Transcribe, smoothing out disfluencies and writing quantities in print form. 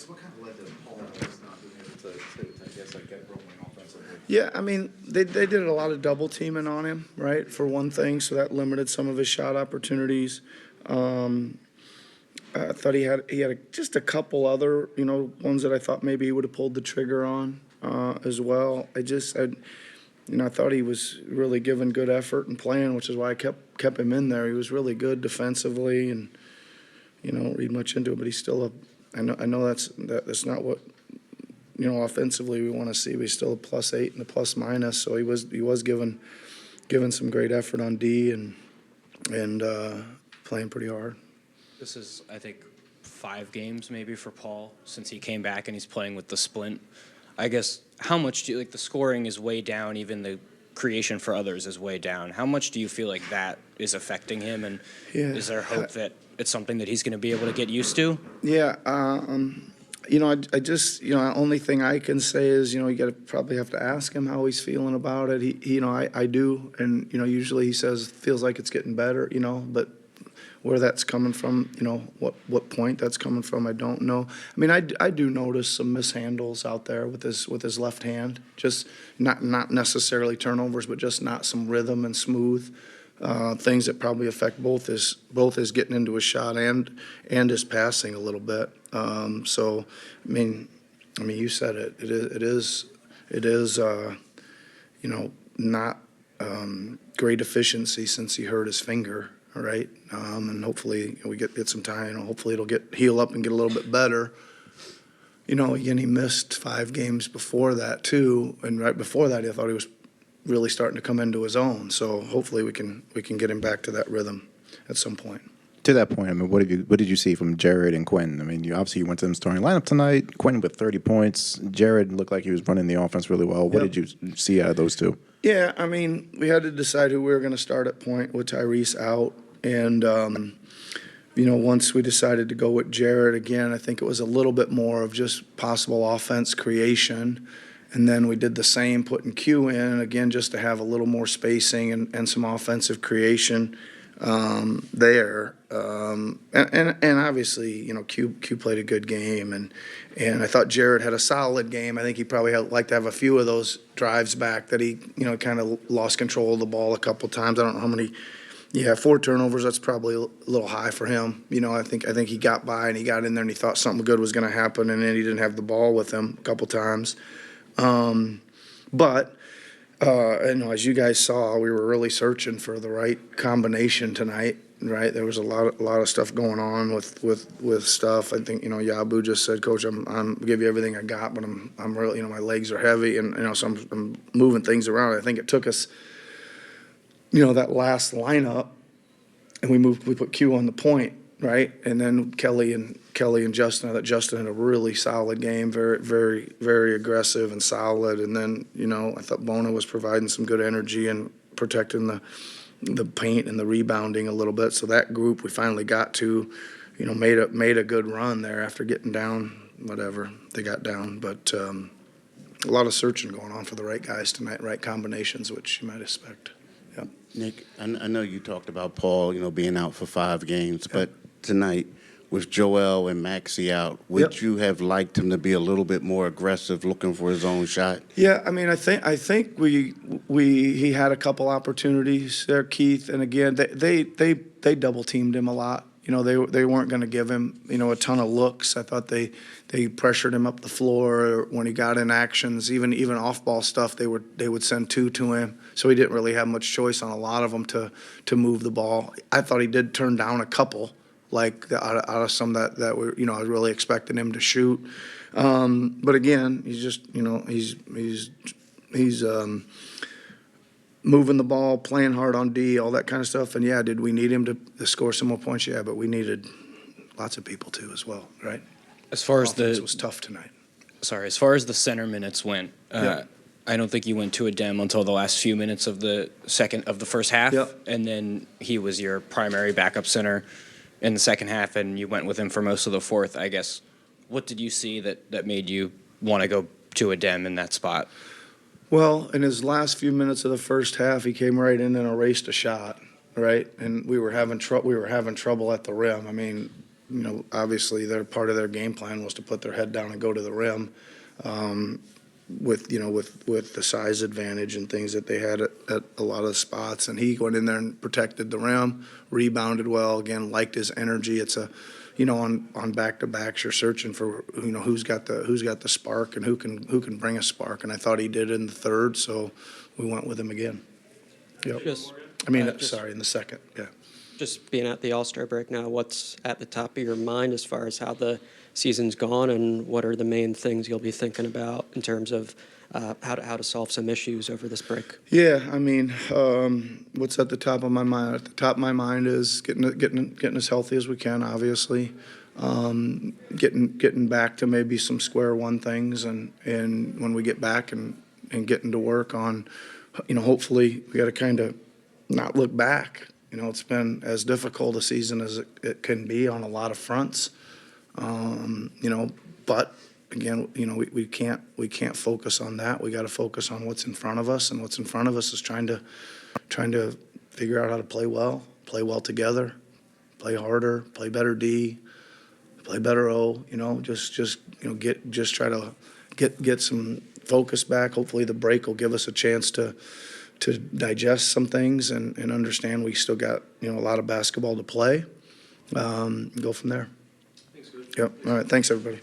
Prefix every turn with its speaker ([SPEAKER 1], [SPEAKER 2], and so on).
[SPEAKER 1] what kind of led to Paul just not being able to I guess, like, get rolling offensively?
[SPEAKER 2] Yeah, I mean, they did a lot of double teaming on him, right, for one thing, so that limited some of his shot opportunities. I thought he had just a couple other, ones that I thought maybe he would have pulled the trigger on as well. I thought he was really giving good effort and playing, which is why I kept him in there. He was really good defensively, and don't read much into it, but he's still I know that's not what offensively we want to see. He's still a +8 and a plus-minus, so he was given some great effort on D and playing pretty hard.
[SPEAKER 3] This is, I think, 5 games maybe for Paul since he came back and he's playing with the splint. I guess, how much do you, like, the scoring is way down, even the creation for others is way down. How much do you feel like that is affecting him, and is there hope that it's something that he's going to be able to get used to?
[SPEAKER 2] Yeah, I just, only thing I can say is, you probably have to ask him how he's feeling about it. I do, and, usually he says, feels like it's getting better, but where that's coming from, what point that's coming from, I don't know. I mean, I do notice some mishandles out there with his left hand, just not necessarily turnovers, but just not some rhythm and smooth things that probably affect both his getting into his shot and his passing a little bit. So, I mean, you said it. It is not great efficiency since he hurt his finger. Right, and hopefully we get some time. Hopefully it'll heal up and get a little bit better. Again, he missed 5 games before that too, and right before that, I thought he was really starting to come into his own. So hopefully we can get him back to that rhythm at some point.
[SPEAKER 4] To that point, I mean, what did you see from Jared and Quinn? I mean, you went to them starting lineup tonight. Quinn with 30 points. Jared looked like he was running the offense really well. What did you see out of those two?
[SPEAKER 2] Yeah, I mean, we had to decide who we were going to start at point with Tyrese out. And, once we decided to go with Jared again, I think it was a little bit more of just possible offense creation. And then we did the same, putting Q in, again, just to have a little more spacing and some offensive creation there. And obviously, Q played a good game. And I thought Jared had a solid game. I think he probably liked to have a few of those drives back that he, kind of lost control of the ball a couple times. I don't know how many. Yeah, 4 turnovers, that's probably a little high for him. I think he got by and he got in there and he thought something good was going to happen, and then he didn't have the ball with him a couple times. But as you guys saw, we were really searching for the right combination tonight, right? There was a lot of stuff going on with stuff. I think, Yabu just said, Coach, I'm give you everything I got, but I'm really, my legs are heavy, and, so I'm moving things around. I think it took us that last lineup, and we put Q on the point, right? And then Kelly and Justin. I thought Justin had a really solid game, very, very, very aggressive and solid. And then, I thought Bona was providing some good energy and protecting the paint and the rebounding a little bit. So that group we finally got to, made a good run there after getting down, whatever they got down. But a lot of searching going on for the right guys tonight, right combinations, which you might expect.
[SPEAKER 5] Nick, I know you talked about Paul, being out for 5 games, but tonight with Joel and Maxey out, would you have liked him to be a little bit more aggressive, looking for his own shot?
[SPEAKER 2] Yeah, I mean, I think he had a couple opportunities there, Keith, and again, they double teamed him a lot. They weren't going to give him, a ton of looks. I thought they pressured him up the floor when he got in actions, even off-ball stuff. They would send 2 to him, so he didn't really have much choice on a lot of them to move the ball. I thought he did turn down a couple, like out of some that were, I was really expecting him to shoot. But again, he's just, he's moving the ball, playing hard on D, all that kind of stuff. And, yeah, did we need him to score some more points? Yeah, but we needed lots of people too as well, right?
[SPEAKER 3] As far as
[SPEAKER 2] it was tough tonight.
[SPEAKER 3] Sorry, as far as the center minutes went, I don't think you went to a dem until the last few minutes of the first half.
[SPEAKER 2] Yep.
[SPEAKER 3] And then he was your primary backup center in the second half, and you went with him for most of the fourth, I guess. What did you see that made you want to go to a dem in that spot?
[SPEAKER 2] Well, in his last few minutes of the first half, he came right in and erased a shot, right? And we were having trouble at the rim. I mean, obviously their part of their game plan was to put their head down and go to the rim. With the size advantage and things that they had at a lot of the spots. And he went in there and protected the rim, rebounded well, again, liked his energy. It's on back-to-backs, you're searching for, who's got the spark and who can bring a spark. And I thought he did in the third, so we went with him again. Yep. In the second, yeah.
[SPEAKER 6] Just being at the All-Star break now, what's at the top of your mind as far as how the season's gone, and what are the main things you'll be thinking about in terms of how to solve some issues over this break?
[SPEAKER 2] Yeah, what's at the top of my mind? At the top of my mind is getting as healthy as we can, obviously. Getting back to maybe some square one things, and when we get back and getting to work on, hopefully we got to kind of not look back. It's been as difficult a season as it can be on a lot of fronts. But again, we can't focus on that. We got to focus on what's in front of us, and what's in front of us is trying to figure out how to play well together, play harder, play better D, play better O. Try to get some focus back. Hopefully, the break will give us a chance to digest some things and understand we still got a lot of basketball to play. Go from there. Thanks, Coach. Yep. All right. Thanks, everybody.